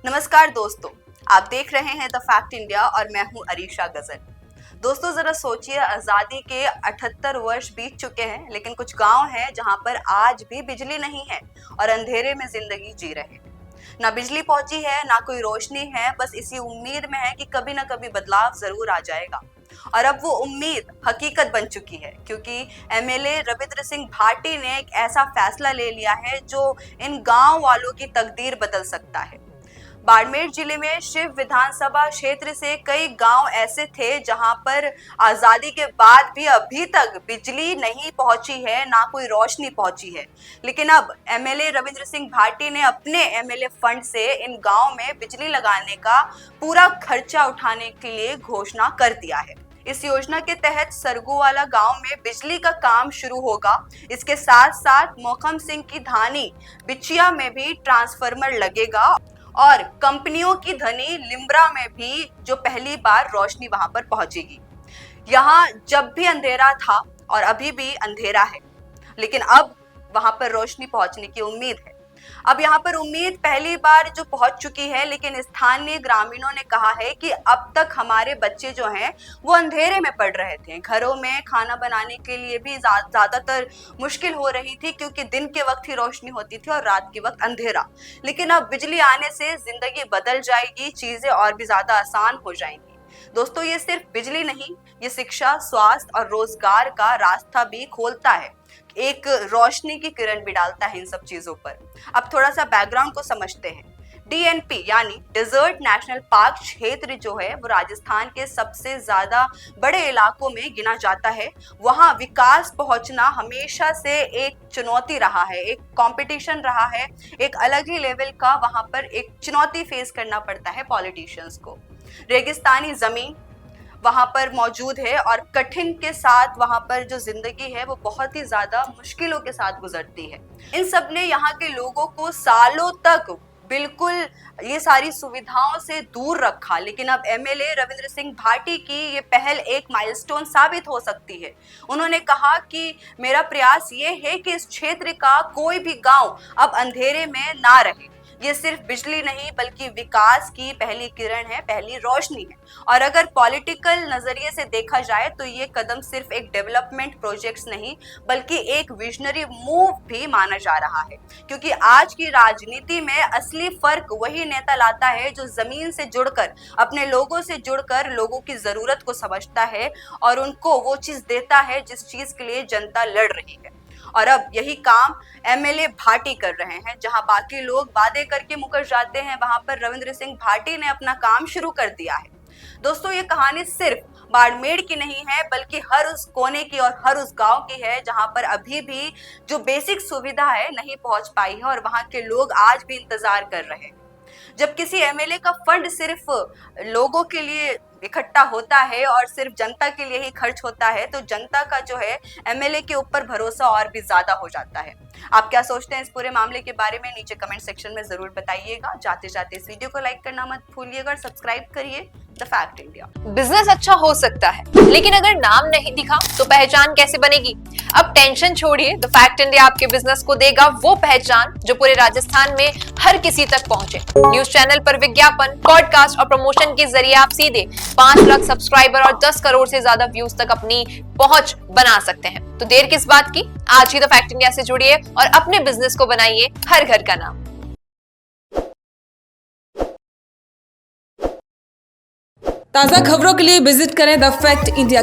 नमस्कार दोस्तों, आप देख रहे हैं द फैक्ट इंडिया और मैं हूं अरीशा गजल। दोस्तों जरा सोचिए, आजादी के 78 वर्ष बीत चुके हैं, लेकिन कुछ गांव हैं जहां पर आज भी बिजली नहीं है और अंधेरे में जिंदगी जी रहे हैं। ना बिजली पहुंची है, ना कोई रोशनी है, बस इसी उम्मीद में है कि कभी ना कभी बदलाव जरूर आ जाएगा। और अब वो उम्मीद हकीकत बन चुकी है, क्योंकि एमएलए रविंद्र सिंह भाटी ने एक ऐसा फैसला ले लिया है जो इन गांव वालों की तकदीर बदल सकता है। बाड़मेर जिले में शिव विधानसभा क्षेत्र से कई गांव ऐसे थे जहां पर आजादी के बाद भी अभी तक बिजली नहीं पहुंची है, ना कोई रोशनी पहुंची है। लेकिन अब एमएलए रविंद्र सिंह भाटी ने अपने एमएलए फंड से इन गांव में बिजली लगाने का पूरा खर्चा उठाने के लिए घोषणा कर दिया है। इस योजना के तहत सरगुवाला गांव में बिजली का काम शुरू होगा। इसके साथ साथ मोखम सिंह की धानी बिचिया में भी ट्रांसफार्मर लगेगा और कंपनियों की धनी लिम्बरा में भी जो पहली बार रोशनी वहां पर पहुंचेगी। यहाँ जब भी अंधेरा था और अभी भी अंधेरा है, लेकिन अब वहां पर रोशनी पहुंचने की उम्मीद है। अब यहाँ पर उम्मीद पहली बार जो पहुंच चुकी है, लेकिन स्थानीय ग्रामीणों ने कहा है कि अब तक हमारे बच्चे जो हैं वो अंधेरे में पढ़ रहे थे। घरों में खाना बनाने के लिए भी ज्यादातर मुश्किल हो रही थी, क्योंकि दिन के वक्त ही रोशनी होती थी और रात के वक्त अंधेरा। लेकिन अब बिजली आने से जिंदगी बदल जाएगी, चीजें और भी ज्यादा आसान हो जाएंगी। दोस्तों, ये सिर्फ बिजली नहीं, ये शिक्षा, स्वास्थ्य और रोजगार का रास्ता भी खोलता है, एक रोशनी की किरण भी डालता है इन सब चीजों पर। अब थोड़ा सा बैकग्राउंड को समझते हैं। डीएनपी यानी डेजर्ट नेशनल पार्क क्षेत्र जो है वो राजस्थान के सबसे ज्यादा बड़े इलाकों में गिना जाता है। वहाँ विकास पहुंचना हमेशा से एक चुनौती रहा है, एक कंपटीशन रहा है, एक अलग ही लेवल का वहाँ पर एक चुनौती फेस करना पड़ता है पॉलिटिशियंस को। रेगिस्तानी जमीन वहां पर मौजूद है और कठिन के साथ वहां पर जो जिंदगी है वो बहुत ही ज्यादा मुश्किलों के साथ गुजरती है। इन सब ने यहाँ के लोगों को सालों तक बिल्कुल ये सारी सुविधाओं से दूर रखा। लेकिन अब एमएलए रविंद्र सिंह भाटी की ये पहल एक माइलस्टोन साबित हो सकती है। उन्होंने कहा कि मेरा प्रयास ये है कि इस क्षेत्र का कोई भी गांव अब अंधेरे में ना रहे। ये सिर्फ बिजली नहीं बल्कि विकास की पहली किरण है, पहली रोशनी है। और अगर पॉलिटिकल नजरिए से देखा जाए तो ये कदम सिर्फ एक डेवलपमेंट प्रोजेक्ट्स नहीं बल्कि एक विजनरी मूव भी माना जा रहा है, क्योंकि आज की राजनीति में असली फर्क वही नेता लाता है जो जमीन से जुड़कर, अपने लोगों से जुड़कर लोगों की जरूरत को समझता है और उनको वो चीज देता है जिस चीज के लिए जनता लड़ रही है। और अब यही काम एमएलए भाटी कर रहे हैं। जहां बाकी लोग वादे करके मुकर जाते हैं, वहां पर रविंद्र सिंह भाटी ने अपना काम शुरू कर दिया है। दोस्तों, ये कहानी सिर्फ बाड़मेर की नहीं है बल्कि हर उस कोने की और हर उस गांव की है जहां पर अभी भी जो बेसिक सुविधा है नहीं पहुंच पाई है और वहां के लोग आज भी इंतजार कर रहे हैं। जब किसी एमएलए का फंड सिर्फ लोगों के लिए इकट्ठा होता है और सिर्फ जनता के लिए ही खर्च होता है, तो जनता का जो है एमएलए के ऊपर भरोसा और भी ज्यादा हो जाता है। आप क्या सोचते हैं इस पूरे मामले के बारे में? नीचे कमेंट सेक्शन में जरूर बताइएगा। जाते जाते इस वीडियो को लाइक करना मत भूलिएगा और सब्सक्राइब करिए द फैक्ट इंडिया। बिजनेस अच्छा हो सकता है, लेकिन अगर नाम नहीं दिखा तो पहचान कैसे बनेगी? अब टेंशन छोड़िए, द फैक्ट इंडिया आपके बिजनेस को देगा वो पहचान जो पूरे राजस्थान में हर किसी तक पहुंचे। न्यूज चैनल पर विज्ञापन, पॉडकास्ट और प्रमोशन के जरिए आप सीधे 5 लाख सब्सक्राइबर और 10 करोड़ से ज्यादा व्यूज तक अपनी पहुंच बना सकते हैं। तो देर किस बात की, आज ही द फैक्ट इंडिया से जुड़िए और अपने बिजनेस को बनाइए हर घर का नाम। ताज़ा खबरों के लिए विजिट करें द फैक्ट इंडिया